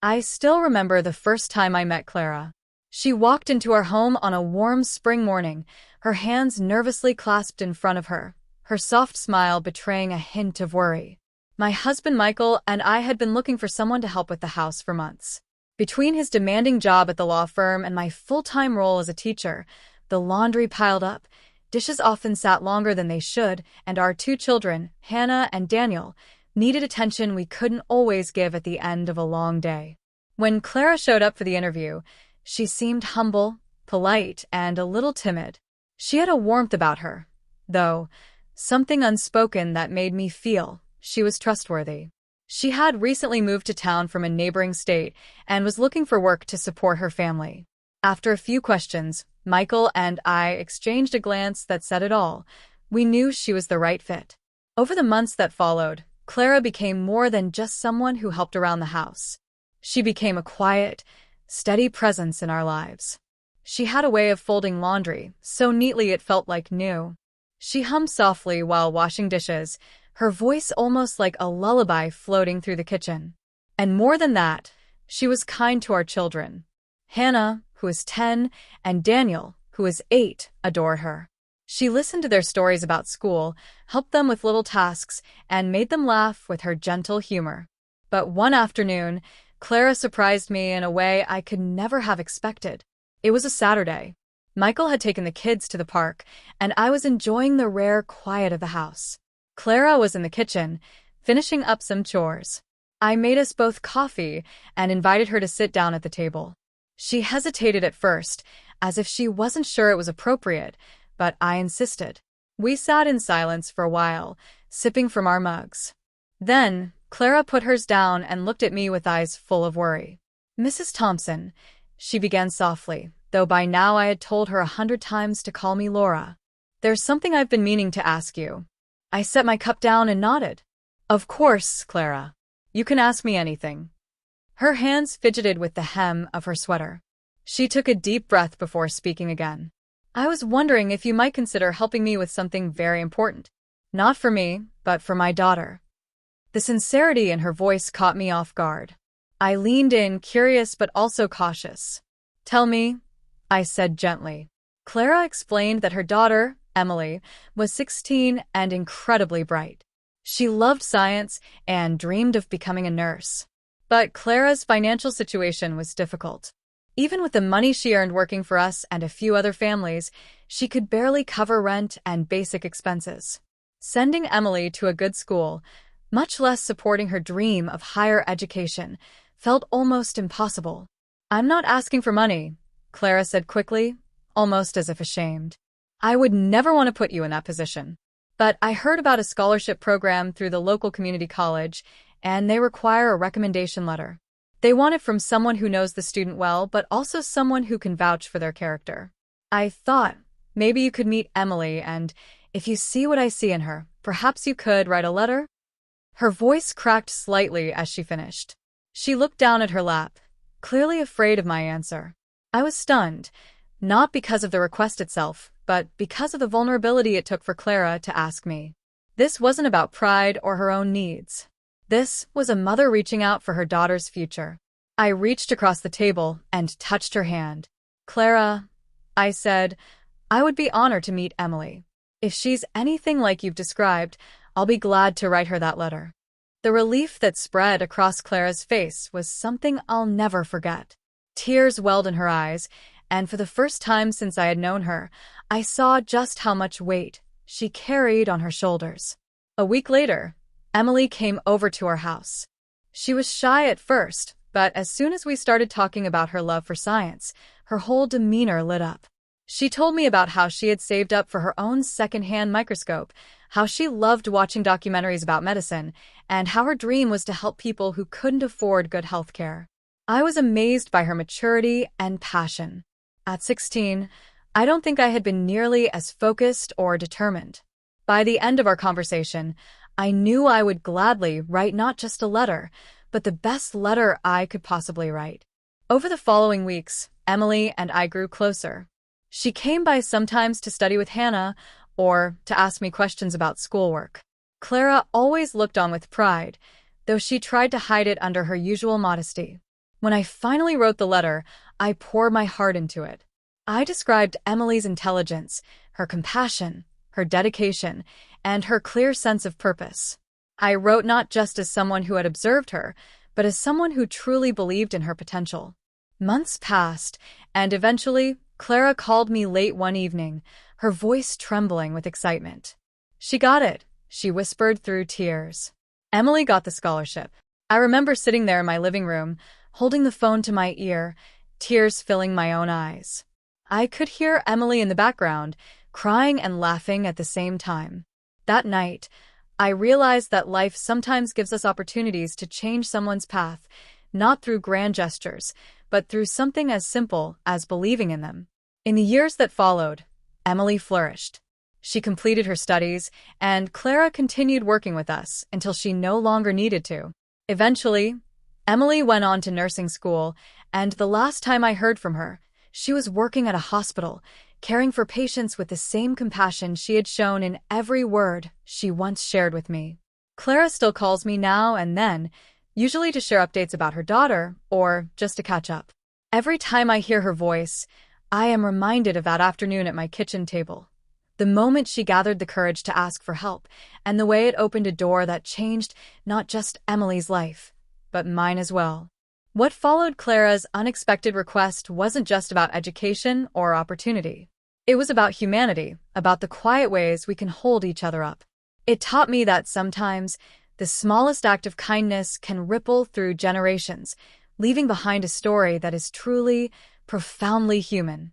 I still remember the first time I met Clara. She walked into our home on a warm spring morning, her hands nervously clasped in front of her soft smile betraying a hint of worry. My husband Michael and I had been looking for someone to help with the house for months. Between his demanding job at the law firm and my full-time role as a teacher, the laundry piled up, dishes often sat longer than they should, and our two children, Hannah and Daniel, needed attention we couldn't always give at the end of a long day. When Clara showed up for the interview, she seemed humble, polite, and a little timid. She had a warmth about her, though, something unspoken that made me feel she was trustworthy. She had recently moved to town from a neighboring state and was looking for work to support her family. After a few questions, Michael and I exchanged a glance that said it all. We knew she was the right fit. Over the months that followed, Clara became more than just someone who helped around the house. She became a quiet, steady presence in our lives. She had a way of folding laundry so neatly it felt like new. She hummed softly while washing dishes, her voice almost like a lullaby floating through the kitchen. And more than that, she was kind to our children. Hannah, who is 10, and Daniel, who is 8, adored her. She listened to their stories about school, helped them with little tasks, and made them laugh with her gentle humor. But one afternoon, Clara surprised me in a way I could never have expected. It was a Saturday. Michael had taken the kids to the park, and I was enjoying the rare quiet of the house. Clara was in the kitchen, finishing up some chores. I made us both coffee and invited her to sit down at the table. She hesitated at first, as if she wasn't sure it was appropriate, but I insisted. We sat in silence for a while, sipping from our mugs. Then, Clara put hers down and looked at me with eyes full of worry. "Mrs. Thompson," she began softly, though by now I had told her 100 times to call me Laura. "There's something I've been meaning to ask you." I set my cup down and nodded. "Of course, Clara. You can ask me anything." Her hands fidgeted with the hem of her sweater. She took a deep breath before speaking again. "I was wondering if you might consider helping me with something very important. Not for me, but for my daughter." The sincerity in her voice caught me off guard. I leaned in, curious but also cautious. "Tell me," I said gently. Clara explained that her daughter, Emily, was 16 and incredibly bright. She loved science and dreamed of becoming a nurse. But Clara's financial situation was difficult. Even with the money she earned working for us and a few other families, she could barely cover rent and basic expenses. Sending Emily to a good school, much less supporting her dream of higher education, felt almost impossible. "I'm not asking for money," Clara said quickly, almost as if ashamed. "I would never want to put you in that position. But I heard about a scholarship program through the local community college, and they require a recommendation letter. They want it from someone who knows the student well, but also someone who can vouch for their character. I thought maybe you could meet Emily, and if you see what I see in her, perhaps you could write a letter?" Her voice cracked slightly as she finished. She looked down at her lap, clearly afraid of my answer. I was stunned, not because of the request itself, but because of the vulnerability it took for Clara to ask me. This wasn't about pride or her own needs. This was a mother reaching out for her daughter's future. I reached across the table and touched her hand. "Clara," I said, "I would be honored to meet Emily. If she's anything like you've described, I'll be glad to write her that letter." The relief that spread across Clara's face was something I'll never forget. Tears welled in her eyes, and for the first time since I had known her, I saw just how much weight she carried on her shoulders. A week later, Emily came over to our house. She was shy at first, but as soon as we started talking about her love for science, her whole demeanor lit up. She told me about how she had saved up for her own second-hand microscope, how she loved watching documentaries about medicine, and how her dream was to help people who couldn't afford good health care. I was amazed by her maturity and passion. At 16, I don't think I had been nearly as focused or determined. By the end of our conversation, I knew I would gladly write not just a letter, but the best letter I could possibly write. Over the following weeks, Emily and I grew closer. She came by sometimes to study with Hannah or to ask me questions about schoolwork. Clara always looked on with pride, though she tried to hide it under her usual modesty. When I finally wrote the letter, I poured my heart into it. I described Emily's intelligence, her compassion, her dedication, and her clear sense of purpose. I wrote not just as someone who had observed her, but as someone who truly believed in her potential. Months passed, and eventually, Clara called me late one evening, her voice trembling with excitement. She got it, she whispered through tears. Emily got the scholarship. I remember sitting there in my living room, holding the phone to my ear, tears filling my own eyes. I could hear Emily in the background, crying and laughing at the same time. That night, I realized that life sometimes gives us opportunities to change someone's path, not through grand gestures, but through something as simple as believing in them. In the years that followed, Emily flourished. She completed her studies, and Clara continued working with us until she no longer needed to. Eventually, Emily went on to nursing school, and the last time I heard from her, she was working at a hospital, caring for patients with the same compassion she had shown in every word she once shared with me. Clara still calls me now and then, usually to share updates about her daughter or just to catch up. Every time I hear her voice, I am reminded of that afternoon at my kitchen table. The moment she gathered the courage to ask for help, and the way it opened a door that changed not just Emily's life, but mine as well. What followed Clara's unexpected request wasn't just about education or opportunity. It was about humanity, about the quiet ways we can hold each other up. It taught me that sometimes the smallest act of kindness can ripple through generations, leaving behind a story that is truly, profoundly human.